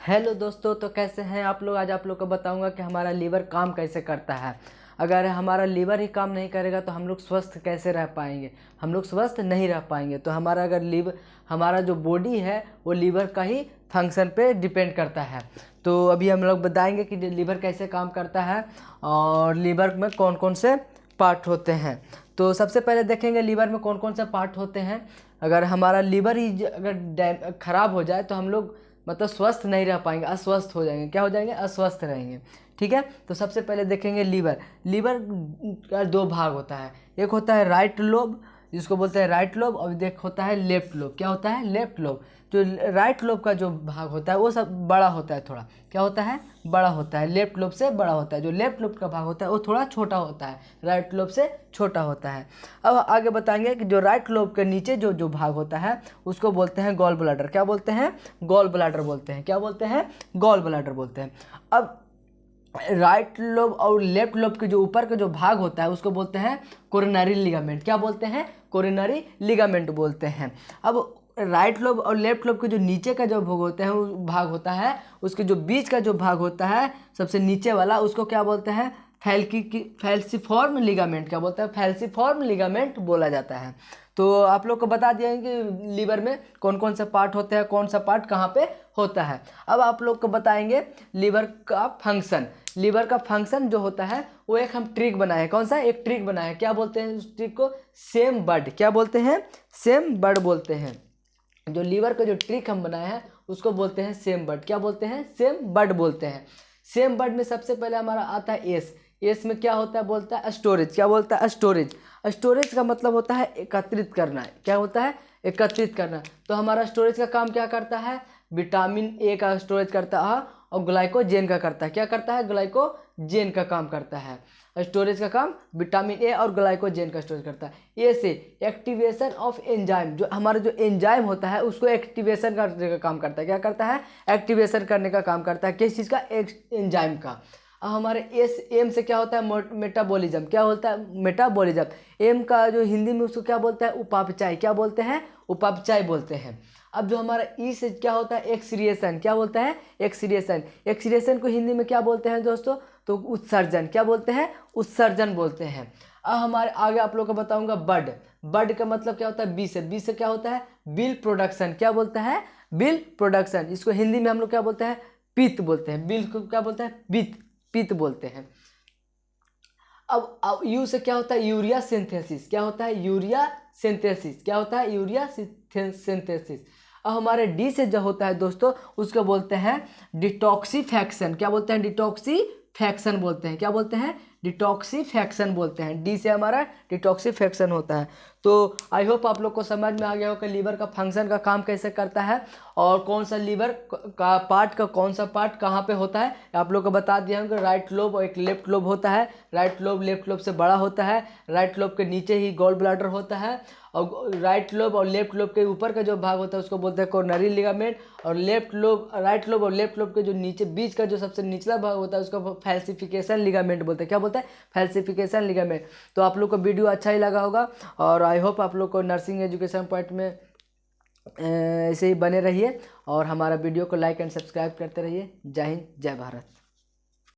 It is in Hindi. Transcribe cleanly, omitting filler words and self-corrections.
हेलो दोस्तों, तो कैसे हैं आप लोग। आज आप लोग को बताऊंगा कि हमारा लीवर काम कैसे करता है। अगर हमारा लीवर ही काम नहीं करेगा तो हम लोग स्वस्थ कैसे रह पाएंगे। हम लोग स्वस्थ नहीं रह पाएंगे। तो हमारा अगर लीवर, हमारा जो बॉडी है वो लीवर का ही फंक्शन पे डिपेंड करता है। तो अभी हम लोग बताएंगे कि लीवर कैसे काम करता है और लीवर में कौन कौन से पार्ट होते हैं। तो सबसे पहले देखेंगे लीवर में कौन कौन से पार्ट होते हैं। अगर हमारा लीवर ही अगर खराब हो जाए तो हम लोग मतलब स्वस्थ नहीं रह पाएंगे, अस्वस्थ हो जाएंगे। क्या हो जाएंगे? अस्वस्थ रहेंगे। ठीक है, तो सबसे पहले देखेंगे लीवर। लीवर का दो भाग होता है, एक होता है राइट लोब जिसको बोलते हैं राइट लोब, और एक होता है लेफ्ट लोब। क्या होता है? Left lobe. जो राइट लोब का जो भाग होता है वो सब बड़ा होता है, थोड़ा क्या होता है? बड़ा होता है। लेफ्ट लोब से बड़ा होता है। जो लेफ्ट लोब का भाग होता है वो थोड़ा छोटा होता है, राइट लोब से छोटा होता है। अब आगे बताएंगे कि जो राइट लोब के नीचे जो जो भाग होता है उसको बोलते हैं गॉल ब्लैडर। क्या बोलते हैं? गॉल ब्लैडर बोलते हैं। क्या बोलते हैं? गॉल ब्लैडर बोलते हैं। अब राइट लोब और लेफ्ट लोब के जो ऊपर का जो भाग होता है उसको बोलते हैं कोरोनरी लिगामेंट। क्या बोलते हैं? कोरोनरी लिगामेंट बोलते हैं। अब राइट लोब और लेफ्ट लोब के जो नीचे का जो भाग होता है वो भाग होता है, उसके जो बीच का जो भाग होता है सबसे नीचे वाला, उसको क्या बोलते हैं? फैल्सीफॉर्म लिगामेंट। क्या बोलते हैं? फैल्सीफॉर्म लिगामेंट बोला जाता है। तो आप लोग को बता दिया है कि लीवर में कौन कौन सा पार्ट होते हैं, कौन सा पार्ट कहाँ पे होता है। अब आप लोग को बताएंगे लीवर का फंक्शन। लीवर का फंक्शन जो होता है वो एक हम ट्रिक बनाए हैं। कौन सा? एक ट्रिक बनाए हैं। क्या बोलते हैं उस ट्रिक को? Same bird. क्या बोलते हैं? सेम बर्ड बोलते हैं। जो लीवर का जो ट्रिक हम बनाए हैं उसको बोलते हैं सेम बर्ड। क्या बोलते हैं? सेम बर्ड बोलते हैं। सेम बर्ड में सबसे पहले हमारा आता है एस। एस में क्या होता है? बोलता है स्टोरेज। क्या बोलता है? स्टोरेज। स्टोरेज का मतलब होता है एकत्रित करना। क्या होता है? एकत्रित करना। तो हमारा स्टोरेज का काम क्या करता है? विटामिन ए का स्टोरेज करता है और ग्लाइकोजेन का करता है। क्या करता है? ग्लाइकोजेन का काम करता है। स्टोरेज का काम विटामिन ए और ग्लाइकोजेन का स्टोरेज करता है। ए से एक्टिवेशन ऑफ एंजाइम, जो हमारा जो एंजाइम होता है उसको एक्टिवेशन करने का काम करता है। क्या करता है? एक्टिवेशन करने का काम करता है। किस चीज़ का? एंजाइम का। अब हमारे एस एम से क्या होता है? मेटाबॉलिज्म। क्या होता है? मेटाबॉलिज्म। एम का जो हिंदी में उसको क्या बोलते हैं? उपापचय। क्या बोलते हैं? उपापचय बोलते हैं। अब जो हमारा ई से क्या होता है? एक्सक्रिएशन। क्या बोलता है? एक्सक्रिएशन। एक्सक्रिएशन को हिंदी में क्या बोलते हैं दोस्तों? तो उत्सर्जन। क्या बोलते हैं? उत्सर्जन बोलते हैं। अब हमारे आगे आप लोग को बताऊंगा बड। बड का मतलब क्या होता है? बी से। बी से क्या होता है? Bill production. क्या बोलता है? Bill production. इसको हिंदी में हम लोग क्या बोलते हैं? पित्त बोलते हैं। बिल को क्या बोलते हैं? पित्त। पित्त बोलते हैं। अब यू से क्या होता है? Urea synthesis. क्या होता है? Urea synthesis. क्या होता है? Urea synthesis. अब हमारे डी से जो होता है दोस्तों उसको बोलते हैं डिटॉक्सीफैक्शन। क्या बोलते हैं? डिटॉक्सीफैक्शन बोलते हैं। क्या बोलते हैं? डिटॉक्सीफैक्शन बोलते हैं। डी से हमारा डिटॉक्सीफैक्शन होता है। तो आई होप आप लोग को समझ में आ गया हो कि लीवर का फंक्शन का काम कैसे करता है और कौन सा लीवर का पार्ट का कौन सा पार्ट कहाँ पे होता है। आप लोग को बता दिया हूँ कि राइट लोब और एक लेफ्ट लोब होता है। राइट लोब लेफ्ट लोब से बड़ा होता है। राइट लोब के नीचे ही गॉल ब्लैडर होता है और राइट लोब और लेफ्ट लोब के ऊपर का जो भाग होता है उसको बोलते हैं कोरोनरी लिगामेंट। और लेफ्ट लोब, राइट लोब और लेफ्ट लोब के जो नीचे बीच का जो सबसे निचला भाग होता है उसको फैल्सिफिकेशन लिगामेंट बोलते हैं। क्या बोलते हैं? फैल्सिफिकेशन लिगामेंट। तो आप लोग को वीडियो अच्छा ही लगा होगा और आई होप आप लोग को नर्सिंग एजुकेशन पॉइंट में ऐसे ही बने रहिए और हमारा वीडियो को लाइक एंड सब्सक्राइब करते रहिए। जय हिंद, जय भारत।